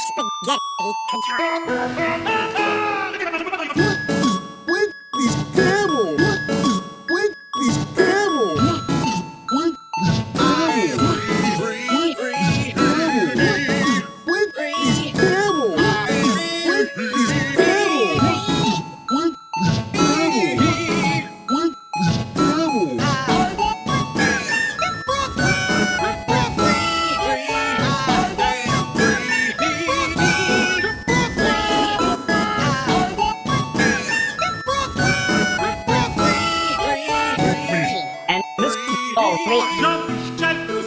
Spaghetti control. With these camels? With these camels? With these camels? With these camels? With these camels? With these camels? With these camels? With these camels? And this is all me.